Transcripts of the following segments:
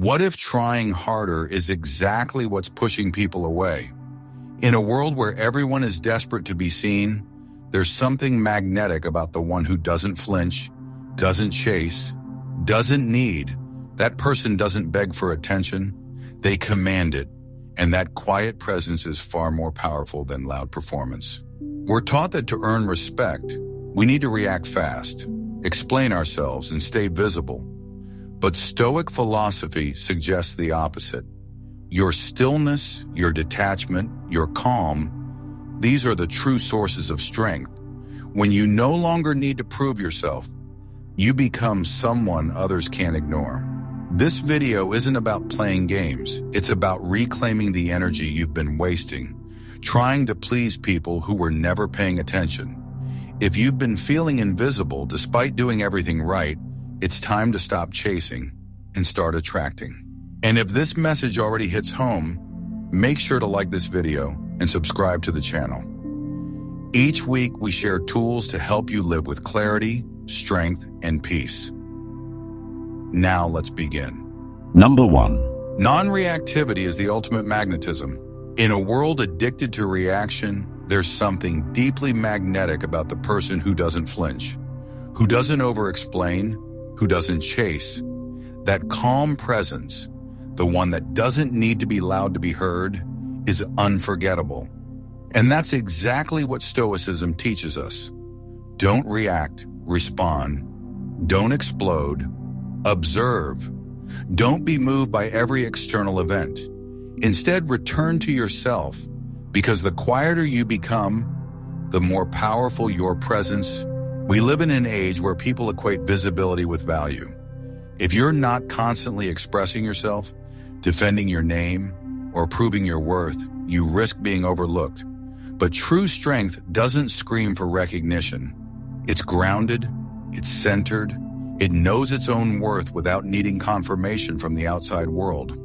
What if trying harder is exactly what's pushing people away? In a world where everyone is desperate to be seen, there's something magnetic about the one who doesn't flinch, doesn't chase, doesn't need. That person doesn't beg for attention, they command it, and that quiet presence is far more powerful than loud performance. We're taught that to earn respect, we need to react fast, explain ourselves, and stay visible. But Stoic philosophy suggests the opposite. Your stillness, your detachment, your calm, these are the true sources of strength. When you no longer need to prove yourself, you become someone others can't ignore. This video isn't about playing games. It's about reclaiming the energy you've been wasting, trying to please people who were never paying attention. If you've been feeling invisible despite doing everything right, it's time to stop chasing and start attracting. And if this message already hits home, make sure to like this video and subscribe to the channel. Each week, we share tools to help you live with clarity, strength, and peace. Now let's begin. Number 1. Non-reactivity is the ultimate magnetism. In a world addicted to reaction, there's something deeply magnetic about the person who doesn't flinch, who doesn't over-explain, who doesn't chase. That calm presence, the one that doesn't need to be loud to be heard, is unforgettable. And that's exactly what Stoicism teaches us. Don't react, respond. Don't explode, observe. Don't be moved by every external event. Instead, return to yourself, because the quieter you become, the more powerful your presence. We live in an age where people equate visibility with value. If you're not constantly expressing yourself, defending your name, or proving your worth, you risk being overlooked. But true strength doesn't scream for recognition. It's grounded, it's centered, it knows its own worth without needing confirmation from the outside world.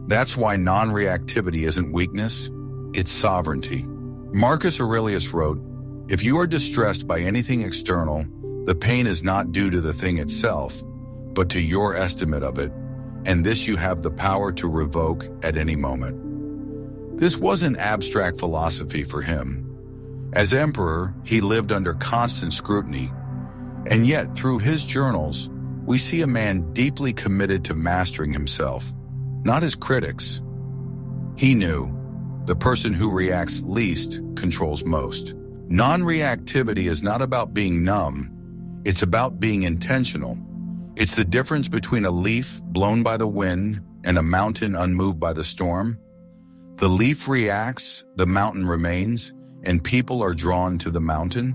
That's why non-reactivity isn't weakness, it's sovereignty. Marcus Aurelius wrote, "If you are distressed by anything external, the pain is not due to the thing itself, but to your estimate of it, and this you have the power to revoke at any moment." This wasn't abstract philosophy for him. As emperor, he lived under constant scrutiny, and yet through his journals, we see a man deeply committed to mastering himself, not his critics. He knew, the person who reacts least controls most. Non-reactivity is not about being numb, it's about being intentional. It's the difference between a leaf blown by the wind and a mountain unmoved by the storm. The leaf reacts, the mountain remains, and people are drawn to the mountain.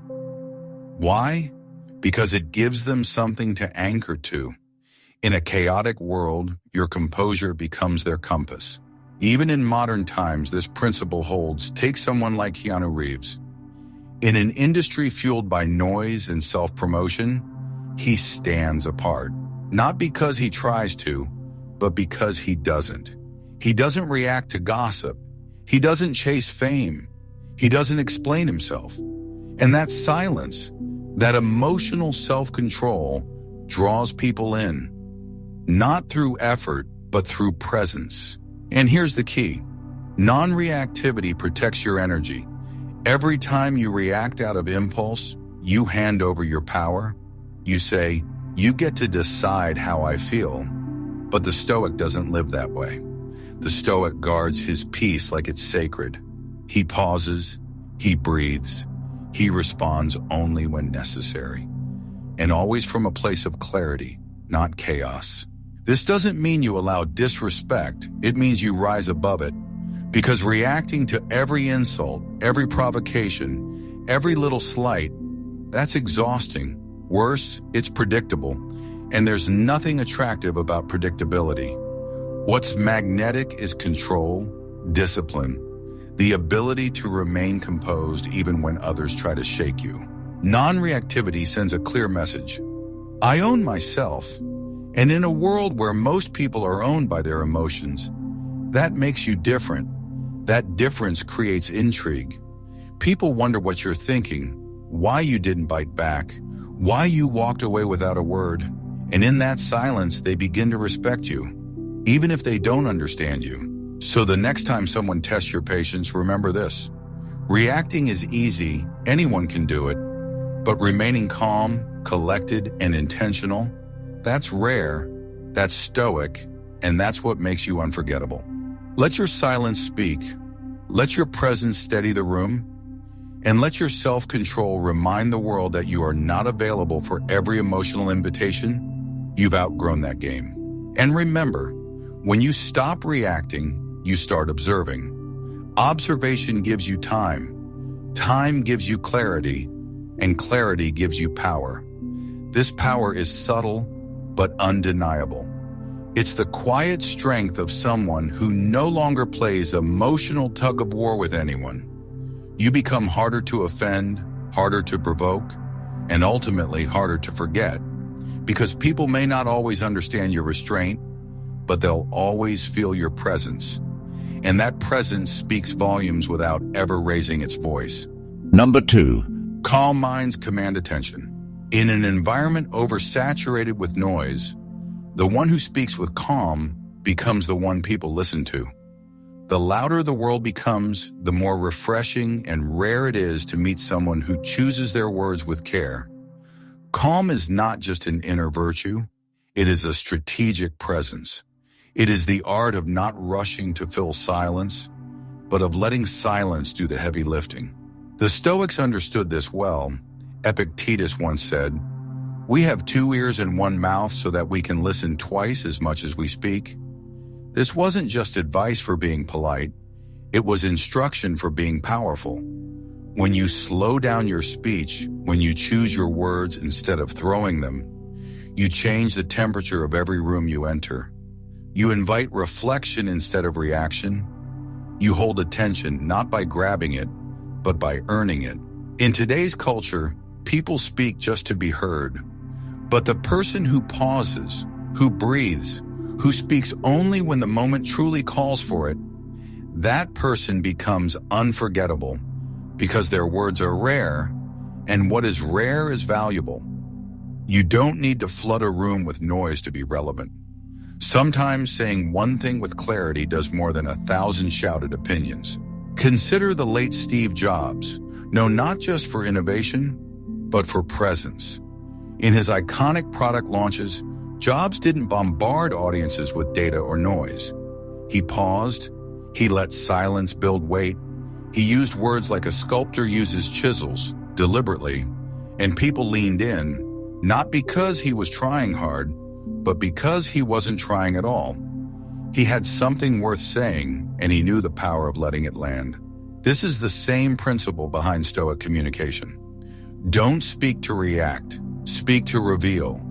Why? Because it gives them something to anchor to. In a chaotic world, your composure becomes their compass. Even in modern times, this principle holds. Take someone like Keanu Reeves. In an industry fueled by noise and self-promotion, he stands apart. Not because he tries to, but because he doesn't. He doesn't react to gossip. He doesn't chase fame. He doesn't explain himself. And that silence, that emotional self-control, draws people in. Not through effort, but through presence. And here's the key. Non-reactivity protects your energy. Every time you react out of impulse, you hand over your power. You say, "You get to decide how I feel." But the Stoic doesn't live that way. The Stoic guards his peace like it's sacred. He pauses, he breathes, he responds only when necessary. And always from a place of clarity, not chaos. This doesn't mean you allow disrespect, it means you rise above it. Because reacting to every insult, every provocation, every little slight, that's exhausting. Worse, it's predictable. And there's nothing attractive about predictability. What's magnetic is control, discipline, the ability to remain composed even when others try to shake you. Non-reactivity sends a clear message. I own myself. And in a world where most people are owned by their emotions, that makes you different. That difference creates intrigue. People wonder what you're thinking, why you didn't bite back, why you walked away without a word. And in that silence, they begin to respect you. even if they don't understand you. So the next time someone tests your patience, remember this. Reacting is easy, anyone can do it, but remaining calm, collected, and intentional, that's rare, that's stoic, and that's what makes you unforgettable. Let your silence speak, let your presence steady the room, and let your self-control remind the world that you are not available for every emotional invitation. You've outgrown that game. And remember, when you stop reacting, you start observing. Observation gives you time. Time gives you clarity, and clarity gives you power. This power is subtle, but undeniable. It's the quiet strength of someone who no longer plays emotional tug-of-war with anyone. You become harder to offend, harder to provoke, and ultimately harder to forget, because people may not always understand your restraint, but they'll always feel your presence. And that presence speaks volumes without ever raising its voice. Number 2. Calm minds command attention. In an environment oversaturated with noise, the one who speaks with calm becomes the one people listen to. The louder the world becomes, the more refreshing and rare it is to meet someone who chooses their words with care. Calm is not just an inner virtue, it is a strategic presence. It is the art of not rushing to fill silence, but of letting silence do the heavy lifting. The Stoics understood this well. Epictetus once said, "We have 2 ears and 1 mouth so that we can listen twice as much as we speak." This wasn't just advice for being polite, it was instruction for being powerful. When you slow down your speech, when you choose your words instead of throwing them, you change the temperature of every room you enter. You invite reflection instead of reaction. You hold attention not by grabbing it, but by earning it. In today's culture, people speak just to be heard. But the person who pauses, who breathes, who speaks only when the moment truly calls for it, that person becomes unforgettable because their words are rare, and what is rare is valuable. You don't need to flood a room with noise to be relevant. Sometimes saying one thing with clarity does more than 1,000 shouted opinions. Consider the late Steve Jobs, known not just for innovation, but for presence. In his iconic product launches, Jobs didn't bombard audiences with data or noise. He paused, he let silence build weight, he used words like a sculptor uses chisels, deliberately, and people leaned in, not because he was trying hard, but because he wasn't trying at all. He had something worth saying, and he knew the power of letting it land. This is the same principle behind Stoic communication. Don't speak to react, speak to reveal.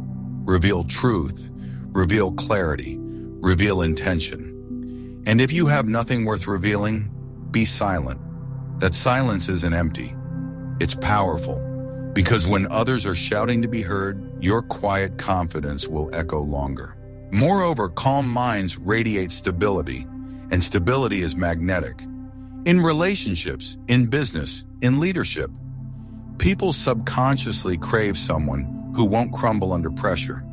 Reveal truth, reveal clarity, reveal intention. And if you have nothing worth revealing, be silent. That silence isn't empty. It's powerful, because when others are shouting to be heard, your quiet confidence will echo longer. Moreover, calm minds radiate stability, and stability is magnetic. In relationships, in business, in leadership, people subconsciously crave someone who won't crumble under pressure.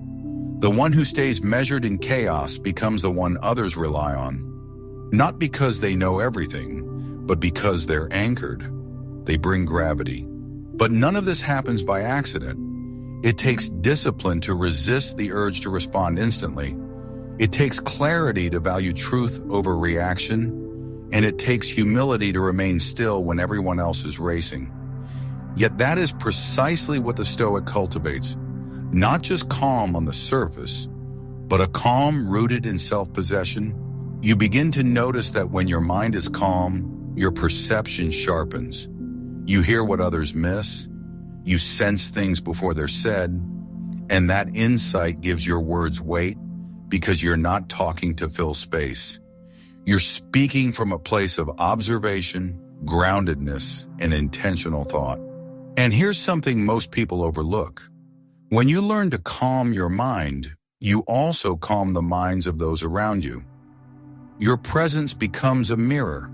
The one who stays measured in chaos becomes the one others rely on. Not because they know everything, but because they're anchored. They bring gravity. But none of this happens by accident. It takes discipline to resist the urge to respond instantly. It takes clarity to value truth over reaction, and it takes humility to remain still when everyone else is racing. Yet that is precisely what the Stoic cultivates. Not just calm on the surface, but a calm rooted in self-possession. You begin to notice that when your mind is calm, your perception sharpens. You hear what others miss, you sense things before they're said, and that insight gives your words weight because you're not talking to fill space. You're speaking from a place of observation, groundedness, and intentional thought. And here's something most people overlook. When you learn to calm your mind, you also calm the minds of those around you. Your presence becomes a mirror.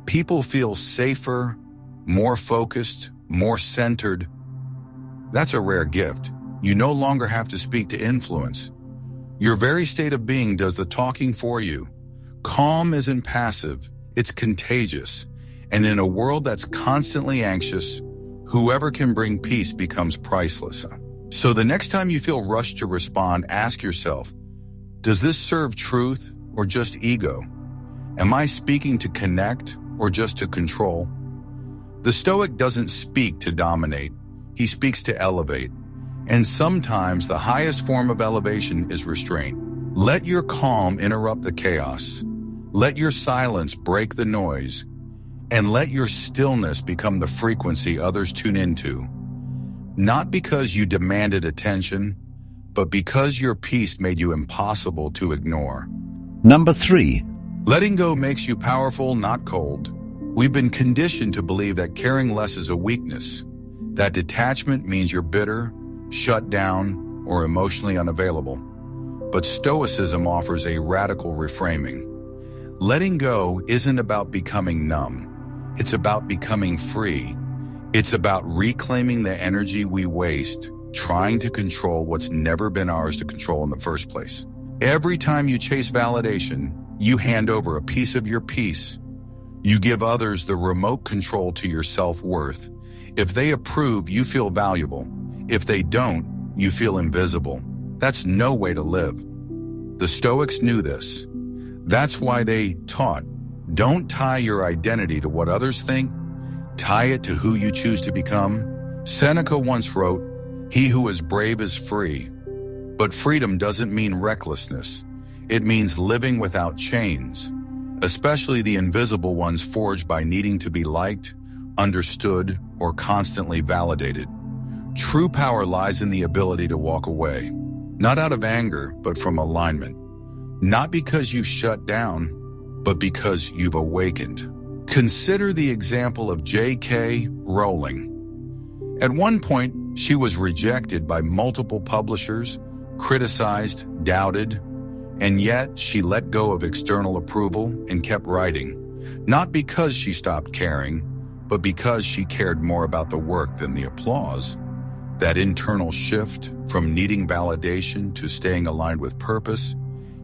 People feel safer, more focused, more centered. That's a rare gift. You no longer have to speak to influence. Your very state of being does the talking for you. Calm isn't passive, it's contagious. And in a world that's constantly anxious, whoever can bring peace becomes priceless. So the next time you feel rushed to respond, ask yourself, does this serve truth or just ego? Am I speaking to connect or just to control? The Stoic doesn't speak to dominate, he speaks to elevate. And sometimes the highest form of elevation is restraint. Let your calm interrupt the chaos. Let your silence break the noise. And let your stillness become the frequency others tune into. Not because you demanded attention, but because your peace made you impossible to ignore. Number 3. Letting go makes you powerful, not cold. We've been conditioned to believe that caring less is a weakness, that detachment means you're bitter, shut down, or emotionally unavailable. But Stoicism offers a radical reframing. Letting go isn't about becoming numb. It's about becoming free. It's about reclaiming the energy we waste trying to control what's never been ours to control in the first place. Every time you chase validation, you hand over a piece of your peace. You give others the remote control to your self-worth. If they approve, you feel valuable. If they don't, you feel invisible. That's no way to live. The Stoics knew this. That's why they taught, don't tie your identity to what others think. Tie it to who you choose to become. Seneca once wrote, "He who is brave is free." But freedom doesn't mean recklessness. It means living without chains, especially the invisible ones forged by needing to be liked, understood, or constantly validated. True power lies in the ability to walk away, not out of anger, but from alignment. Not because you shut down, but because you've awakened. Consider the example of J.K. Rowling. At one point, she was rejected by multiple publishers, criticized, doubted, and yet she let go of external approval and kept writing. Not because she stopped caring, but because she cared more about the work than the applause. That internal shift from needing validation to staying aligned with purpose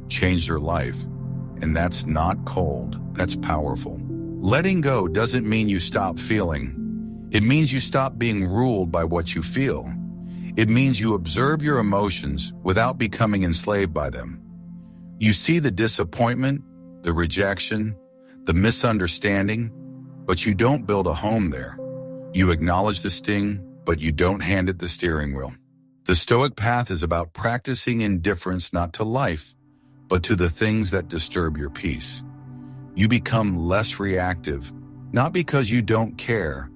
changed her life. And that's not cold, that's powerful. Letting go doesn't mean you stop feeling. It means you stop being ruled by what you feel. It means you observe your emotions without becoming enslaved by them. You see the disappointment, the rejection, the misunderstanding, but you don't build a home there. You acknowledge the sting, but you don't hand it the steering wheel. The Stoic path is about practicing indifference not to life, but to the things that disturb your peace. You become less reactive, not because you don't care,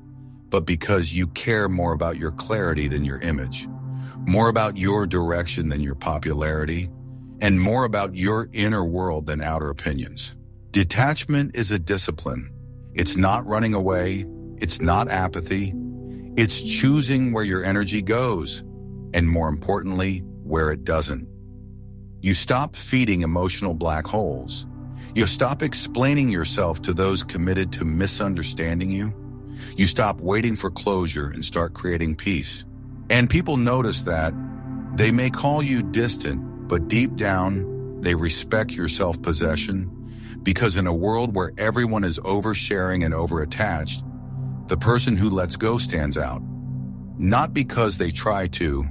but because you care more about your clarity than your image, more about your direction than your popularity, and more about your inner world than outer opinions. Detachment is a discipline. It's not running away. It's not apathy. It's choosing where your energy goes, and more importantly, where it doesn't. You stop feeding emotional black holes. You stop explaining yourself to those committed to misunderstanding you. You stop waiting for closure and start creating peace. And people notice that. They may call you distant, but deep down, they respect your self-possession, because in a world where everyone is oversharing and overattached, the person who lets go stands out. Not because they try to,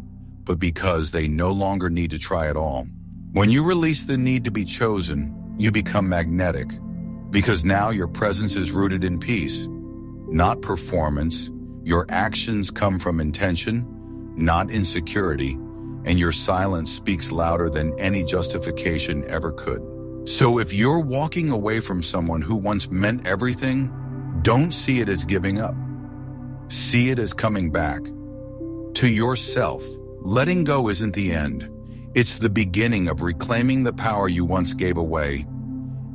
but because they no longer need to try at all. When you release the need to be chosen, you become magnetic, because now your presence is rooted in peace, not performance. Your actions come from intention, not insecurity, and your silence speaks louder than any justification ever could. So if you're walking away from someone who once meant everything, don't see it as giving up. See it as coming back to yourself. Letting go isn't the end. It's the beginning of reclaiming the power you once gave away.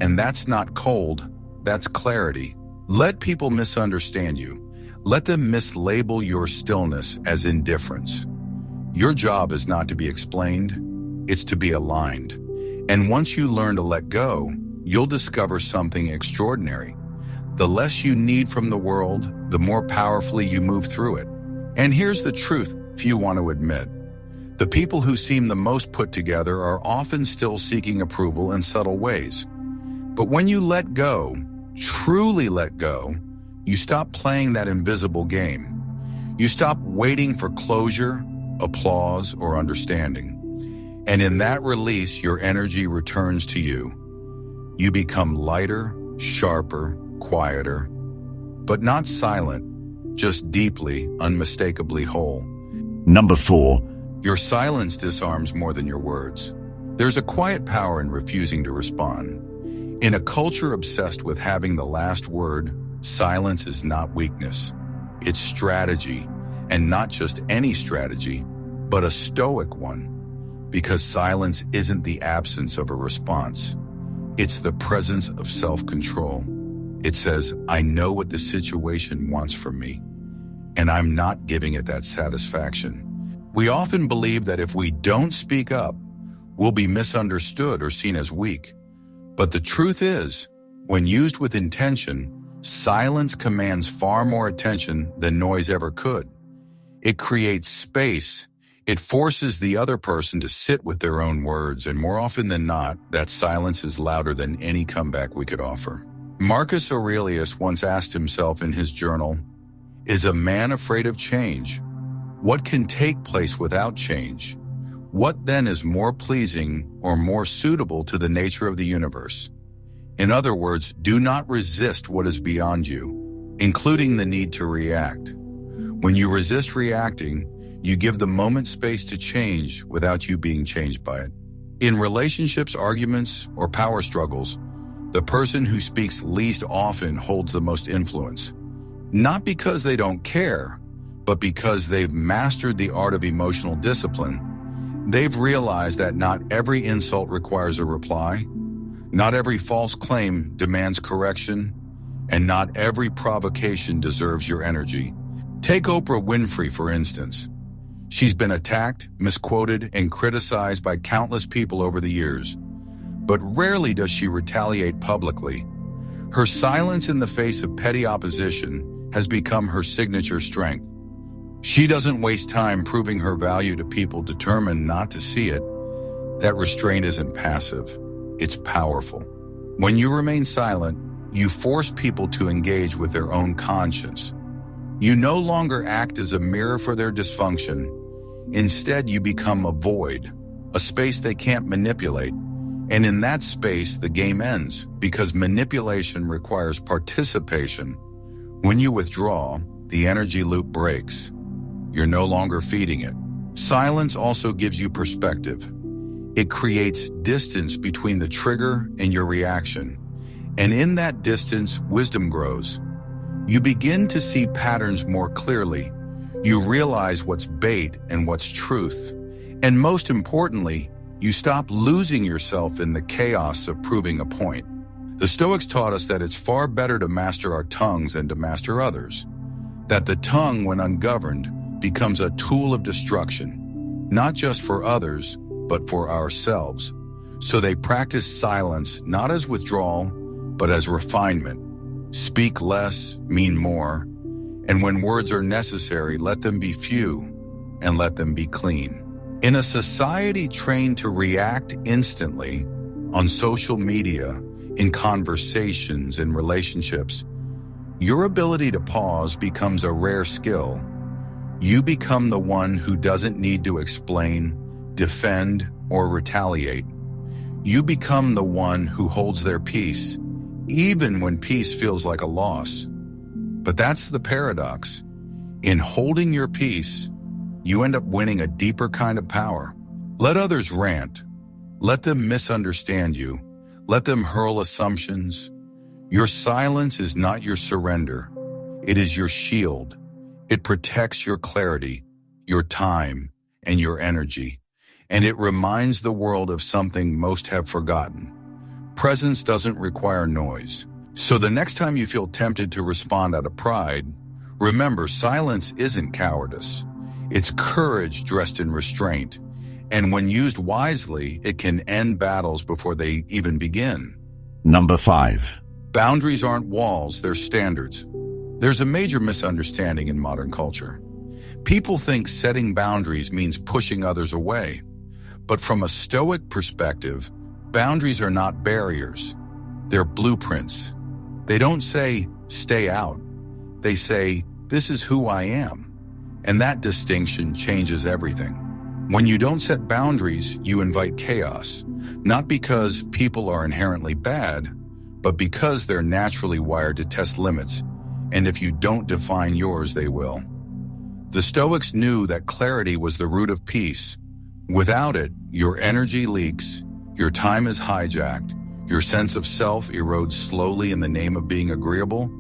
And that's not cold, that's clarity. Let people misunderstand you. Let them mislabel your stillness as indifference. Your job is not to be explained, it's to be aligned. And once you learn to let go, you'll discover something extraordinary. The less you need from the world, the more powerfully you move through it. And here's the truth few want to admit. The people who seem the most put together are often still seeking approval in subtle ways. But when you let go, truly let go, you stop playing that invisible game. You stop waiting for closure, applause, or understanding. And in that release, your energy returns to you. You become lighter, sharper, quieter, but not silent, just deeply, unmistakably whole. Number 4. Your silence disarms more than your words. There's a quiet power in refusing to respond. In a culture obsessed with having the last word, silence is not weakness. It's strategy, and not just any strategy, but a stoic one. Because silence isn't the absence of a response. It's the presence of self-control. It says, I know what the situation wants from me, and I'm not giving it that satisfaction. We often believe that if we don't speak up, we'll be misunderstood or seen as weak. But the truth is, when used with intention, silence commands far more attention than noise ever could. It creates space. It forces the other person to sit with their own words, and more often than not, that silence is louder than any comeback we could offer. Marcus Aurelius once asked himself in his journal, "Is a man afraid of change? What can take place without change? What then is more pleasing or more suitable to the nature of the universe?" In other words, do not resist what is beyond you, including the need to react. When you resist reacting, you give the moment space to change without you being changed by it. In relationships, arguments, or power struggles, the person who speaks least often holds the most influence. Not because they don't care, but because they've mastered the art of emotional discipline. They've realized that not every insult requires a reply, not every false claim demands correction, and not every provocation deserves your energy. Take Oprah Winfrey, for instance. She's been attacked, misquoted, and criticized by countless people over the years. But rarely does she retaliate publicly. Her silence in the face of petty opposition has become her signature strength. She doesn't waste time proving her value to people determined not to see it. That restraint isn't passive, it's powerful. When you remain silent, you force people to engage with their own conscience. You no longer act as a mirror for their dysfunction. Instead, you become a void, a space they can't manipulate. And in that space, the game ends, because manipulation requires participation. When you withdraw, the energy loop breaks. You're no longer feeding it. Silence also gives you perspective. It creates distance between the trigger and your reaction. And in that distance, wisdom grows. You begin to see patterns more clearly. You realize what's bait and what's truth. And most importantly, you stop losing yourself in the chaos of proving a point. The Stoics taught us that it's far better to master our tongues than to master others. That the tongue, when ungoverned, becomes a tool of destruction, not just for others, but for ourselves. So they practice silence not as withdrawal, but as refinement. Speak less, mean more, and when words are necessary, let them be few and let them be clean. In a society trained to react instantly, on social media, in conversations, in relationships, your ability to pause becomes a rare skill. You become the one who doesn't need to explain, defend, or retaliate. You become the one who holds their peace, even when peace feels like a loss. But that's the paradox. In holding your peace, you end up winning a deeper kind of power. Let others rant. Let them misunderstand you. Let them hurl assumptions. Your silence is not your surrender. It is your shield. It protects your clarity, your time, and your energy. And it reminds the world of something most have forgotten. Presence doesn't require noise. So the next time you feel tempted to respond out of pride, remember, silence isn't cowardice. It's courage dressed in restraint. And when used wisely, it can end battles before they even begin. Number 5. Boundaries aren't walls, they're standards. There's a major misunderstanding in modern culture. People think setting boundaries means pushing others away. But from a Stoic perspective, boundaries are not barriers. They're blueprints. They don't say, stay out. They say, this is who I am. And that distinction changes everything. When you don't set boundaries, you invite chaos, not because people are inherently bad, but because they're naturally wired to test limits, and if you don't define yours, they will. The Stoics knew that clarity was the root of peace. Without it, your energy leaks, your time is hijacked, your sense of self erodes slowly in the name of being agreeable.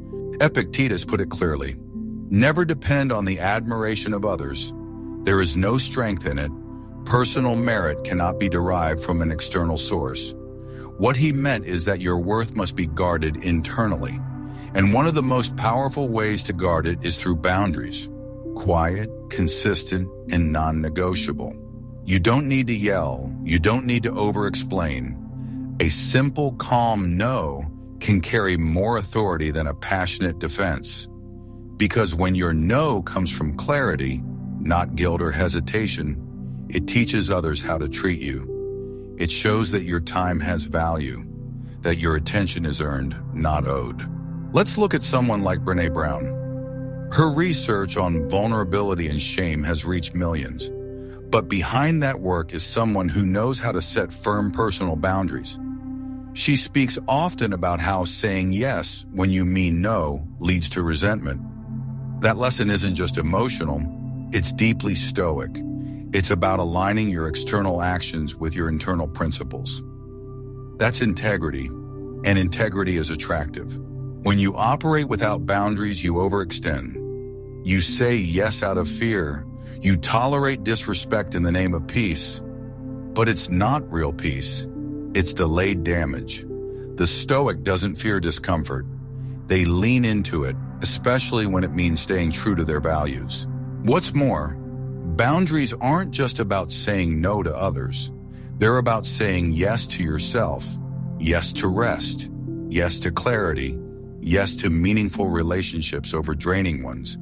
Epictetus put it clearly, never depend on the admiration of others. There is no strength in it. Personal merit cannot be derived from an external source. What he meant is that your worth must be guarded internally. And one of the most powerful ways to guard it is through boundaries. Quiet, consistent, and non-negotiable. You don't need to yell. You don't need to over-explain. A simple, calm no can carry more authority than a passionate defense. Because when your no comes from clarity, not guilt or hesitation, it teaches others how to treat you. It shows that your time has value, that your attention is earned, not owed. Let's look at someone like Brené Brown. Her research on vulnerability and shame has reached millions. But behind that work is someone who knows how to set firm personal boundaries. She speaks often about how saying yes when you mean no leads to resentment. That lesson isn't just emotional, it's deeply Stoic. It's about aligning your external actions with your internal principles. That's integrity, and integrity is attractive. When you operate without boundaries, you overextend. You say yes out of fear. You tolerate disrespect in the name of peace. But it's not real peace. It's delayed damage. The Stoic doesn't fear discomfort. They lean into it, especially when it means staying true to their values. What's more, boundaries aren't just about saying no to others. They're about saying yes to yourself, yes to rest, yes to clarity, yes to meaningful relationships over draining ones.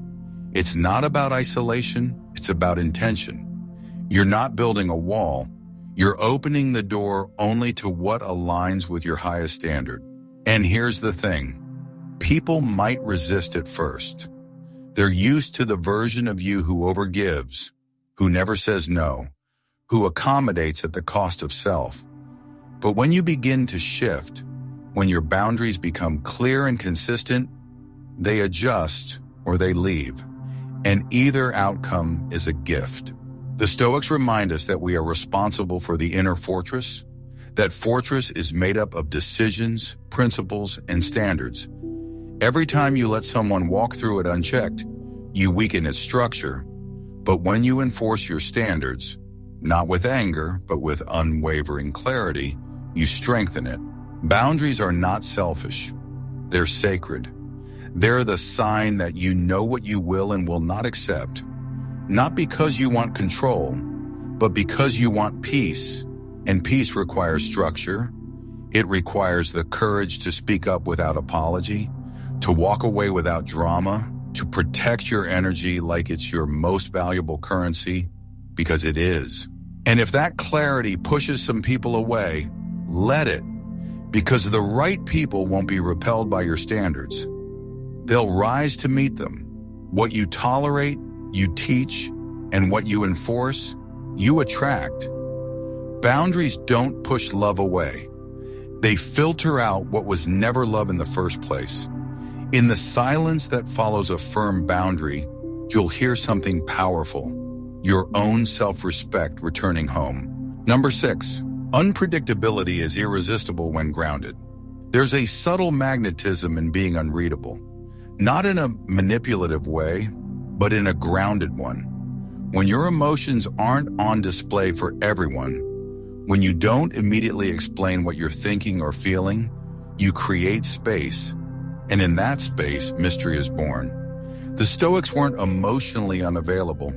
It's not about isolation, it's about intention. You're not building a wall, you're opening the door only to what aligns with your highest standard. And here's the thing, people might resist at first. They're used to the version of you who overgives, who never says no, who accommodates at the cost of self. But when you begin to shift, when your boundaries become clear and consistent, they adjust or they leave. And either outcome is a gift. The Stoics remind us that we are responsible for the inner fortress. That fortress is made up of decisions, principles, and standards. Every time you let someone walk through it unchecked, you weaken its structure. But when you enforce your standards, not with anger, but with unwavering clarity, you strengthen it. Boundaries are not selfish. They're sacred. They're the sign that you know what you will and will not accept. Not because you want control, but because you want peace. And peace requires structure. It requires the courage to speak up without apology, to walk away without drama, to protect your energy like it's your most valuable currency, because it is. And if that clarity pushes some people away, let it, because the right people won't be repelled by your standards. They'll rise to meet them. What you tolerate, you teach, and what you enforce, you attract. Boundaries don't push love away. They filter out what was never love in the first place. In the silence that follows a firm boundary, you'll hear something powerful, your own self-respect returning home. Number 6, unpredictability is irresistible when grounded. There's a subtle magnetism in being unreadable. Not in a manipulative way, but in a grounded one. When your emotions aren't on display for everyone, when you don't immediately explain what you're thinking or feeling, you create space. And in that space, mystery is born. The Stoics weren't emotionally unavailable.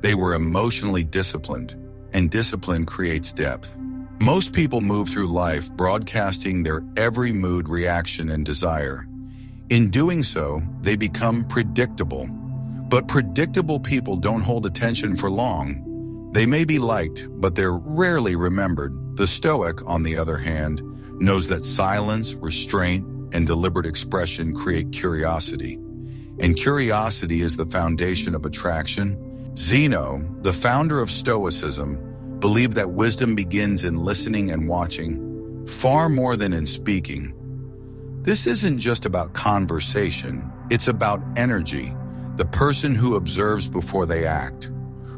They were emotionally disciplined, and discipline creates depth. Most people move through life broadcasting their every mood, reaction, and desire. In doing so, they become predictable. But predictable people don't hold attention for long. They may be liked, but they're rarely remembered. The Stoic, on the other hand, knows that silence, restraint, and deliberate expression create curiosity. And curiosity is the foundation of attraction. Zeno, the founder of Stoicism, believed that wisdom begins in listening and watching, far more than in speaking. This isn't just about conversation, it's about energy. The person who observes before they act,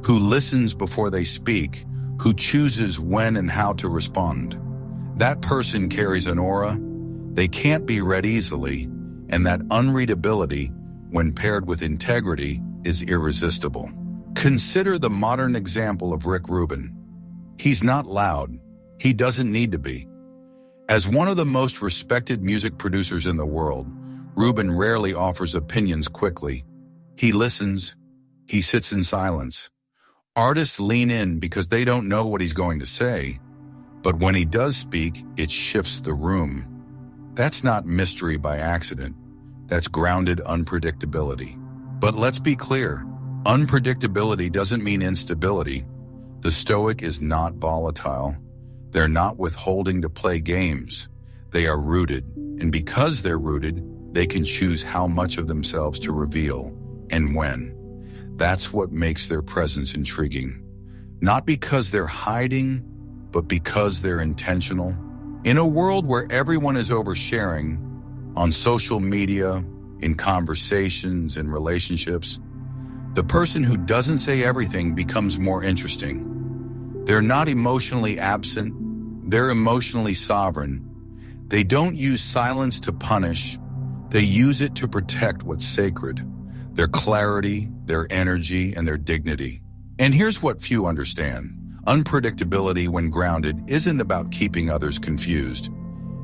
who listens before they speak, who chooses when and how to respond. That person carries an aura. They can't be read easily, and that unreadability, when paired with integrity, is irresistible. Consider the modern example of Rick Rubin. He's not loud. He doesn't need to be. As one of the most respected music producers in the world, Rubin rarely offers opinions quickly. He listens. He sits in silence. Artists lean in because they don't know what he's going to say, but when he does speak, it shifts the room. That's not mystery by accident. That's grounded unpredictability. But let's be clear, unpredictability doesn't mean instability. The Stoic is not volatile. They're not withholding to play games. They are rooted, and because they're rooted, they can choose how much of themselves to reveal and when. That's what makes their presence intriguing. Not because they're hiding, but because they're intentional. In a world where everyone is oversharing, on social media, in conversations, in relationships, the person who doesn't say everything becomes more interesting. They're not emotionally absent, they're emotionally sovereign. They don't use silence to punish, they use it to protect what's sacred, their clarity, their energy, and their dignity. And here's what few understand. Unpredictability, when grounded, isn't about keeping others confused.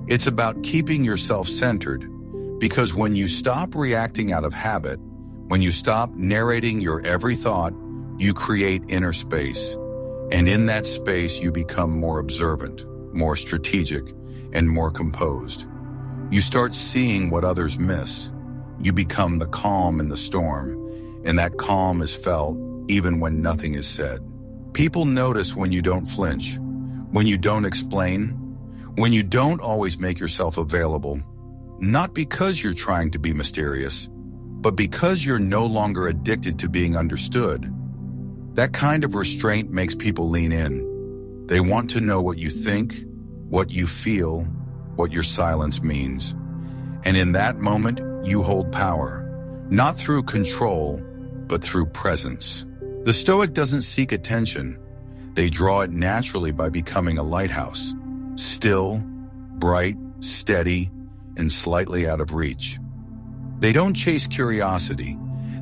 It's about keeping yourself centered, because when you stop reacting out of habit, when you stop narrating your every thought, you create inner space. And in that space, you become more observant, more strategic, and more composed. You start seeing what others miss. You become the calm in the storm, and that calm is felt even when nothing is said. People notice when you don't flinch, when you don't explain, when you don't always make yourself available, not because you're trying to be mysterious, but because you're no longer addicted to being understood. That kind of restraint makes people lean in. They want to know what you think, what you feel, what your silence means. And in that moment, you hold power, not through control, but through presence. The Stoic doesn't seek attention. They draw it naturally by becoming a lighthouse, still, bright, steady, and slightly out of reach. They don't chase curiosity.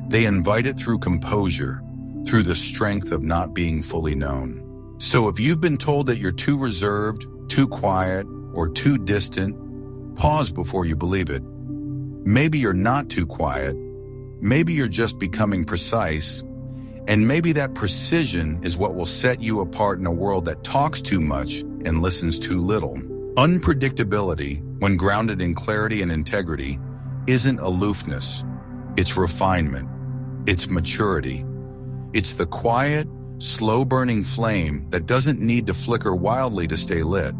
They invite it through composure, through the strength of not being fully known. So if you've been told that you're too reserved, too quiet, or too distant, pause before you believe it. Maybe you're not too quiet. Maybe you're just becoming precise. And maybe that precision is what will set you apart in a world that talks too much and listens too little. Unpredictability, when grounded in clarity and integrity, isn't aloofness. It's refinement. It's maturity. It's the quiet, slow-burning flame that doesn't need to flicker wildly to stay lit.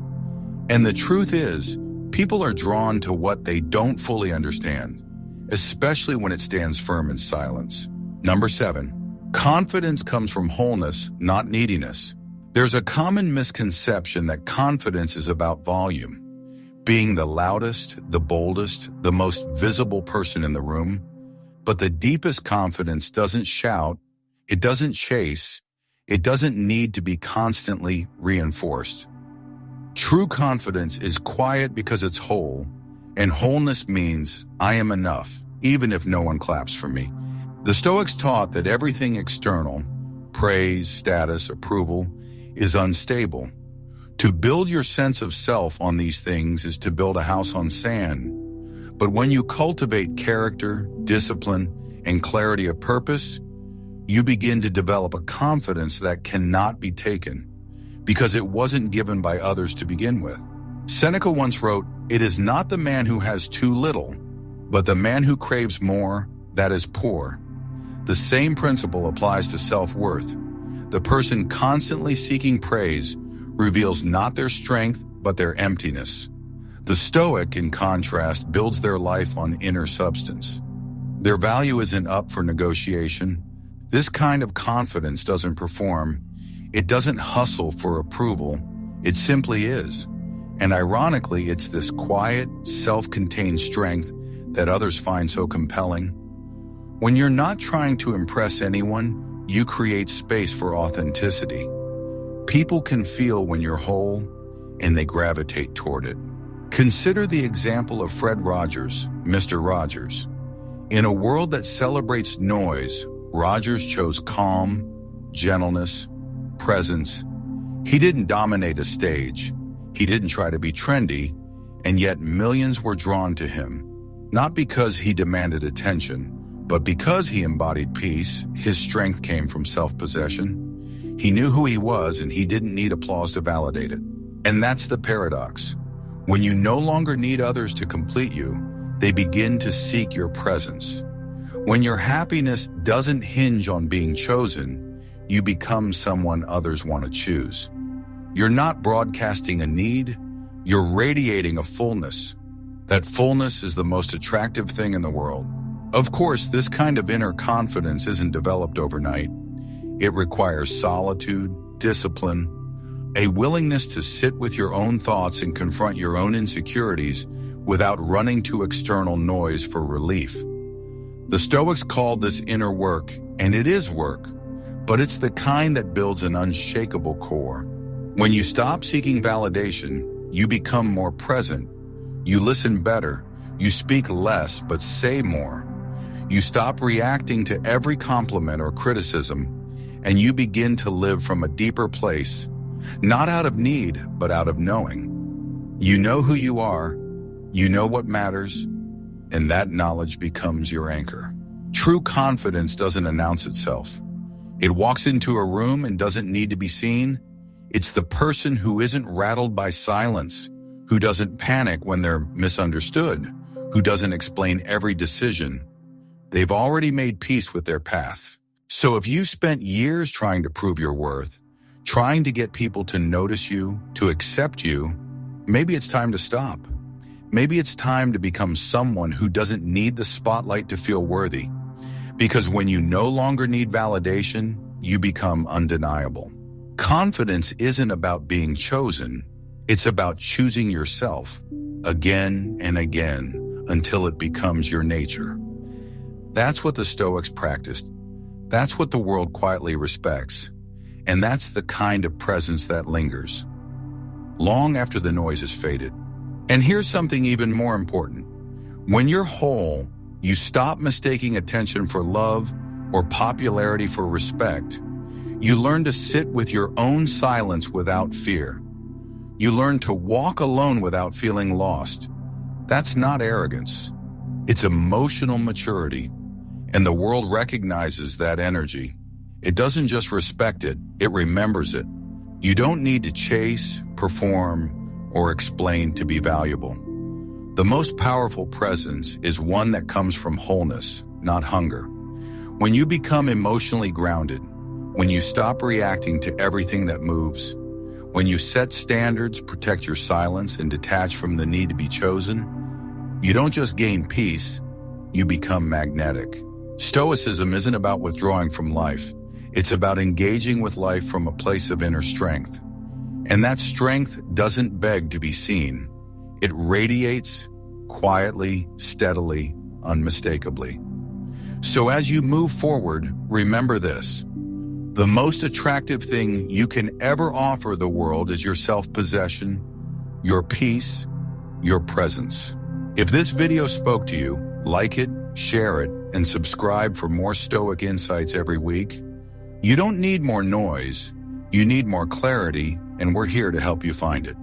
And the truth is, people are drawn to what they don't fully understand, especially when it stands firm in silence. Number 7. Confidence comes from wholeness, not neediness. There's a common misconception that confidence is about volume, being the loudest, the boldest, the most visible person in the room. But the deepest confidence doesn't shout, it doesn't chase, it doesn't need to be constantly reinforced. True confidence is quiet because it's whole, and wholeness means I am enough, even if no one claps for me. The Stoics taught that everything external, praise, status, approval, is unstable. To build your sense of self on these things is to build a house on sand. But when you cultivate character, discipline, and clarity of purpose, you begin to develop a confidence that cannot be taken, because it wasn't given by others to begin with. Seneca once wrote, "It is not the man who has too little, but the man who craves more that is poor." The same principle applies to self-worth. The person constantly seeking praise reveals not their strength, but their emptiness. The Stoic, in contrast, builds their life on inner substance. Their value isn't up for negotiation. This kind of confidence doesn't perform. It doesn't hustle for approval. It simply is. And ironically, it's this quiet, self-contained strength that others find so compelling. When you're not trying to impress anyone, you create space for authenticity. People can feel when you're whole, and they gravitate toward it. Consider the example of Fred Rogers, Mr. Rogers. In a world that celebrates noise, Rogers chose calm, gentleness, presence. He didn't dominate a stage. He didn't try to be trendy, and yet millions were drawn to him. Not because he demanded attention, but because he embodied peace. His strength came from self-possession. He knew who he was, and he didn't need applause to validate it. And that's the paradox. When you no longer need others to complete you, they begin to seek your presence. When your happiness doesn't hinge on being chosen, you become someone others want to choose. You're not broadcasting a need, you're radiating a fullness. That fullness is the most attractive thing in the world. Of course, this kind of inner confidence isn't developed overnight. It requires solitude, discipline, a willingness to sit with your own thoughts and confront your own insecurities without running to external noise for relief. The Stoics called this inner work, and it is work, but it's the kind that builds an unshakable core. When you stop seeking validation, you become more present. You listen better, you speak less but say more. You stop reacting to every compliment or criticism, and you begin to live from a deeper place, not out of need, but out of knowing. You know who you are, you know what matters, and that knowledge becomes your anchor. True confidence doesn't announce itself. It walks into a room and doesn't need to be seen. It's the person who isn't rattled by silence, who doesn't panic when they're misunderstood, who doesn't explain every decision. They've already made peace with their path. So if you've spent years trying to prove your worth, trying to get people to notice you, to accept you, maybe it's time to stop. Maybe it's time to become someone who doesn't need the spotlight to feel worthy. Because when you no longer need validation, you become undeniable. Confidence isn't about being chosen. It's about choosing yourself again and again until it becomes your nature. That's what the Stoics practiced. That's what the world quietly respects. And that's the kind of presence that lingers, long after the noise has faded. And here's something even more important. When you're whole, you stop mistaking attention for love or popularity for respect. You learn to sit with your own silence without fear. You learn to walk alone without feeling lost. That's not arrogance. It's emotional maturity. And the world recognizes that energy. It doesn't just respect it, it remembers it. You don't need to chase, perform, or explain to be valuable. The most powerful presence is one that comes from wholeness, not hunger. When you become emotionally grounded, when you stop reacting to everything that moves, when you set standards, protect your silence, and detach from the need to be chosen, you don't just gain peace, you become magnetic. Stoicism isn't about withdrawing from life. It's about engaging with life from a place of inner strength. And that strength doesn't beg to be seen. It radiates quietly, steadily, unmistakably. So as you move forward, remember this. The most attractive thing you can ever offer the world is your self-possession, your peace, your presence. If this video spoke to you, like it, share it, and subscribe for more Stoic insights every week. You don't need more noise, you need more clarity, and we're here to help you find it.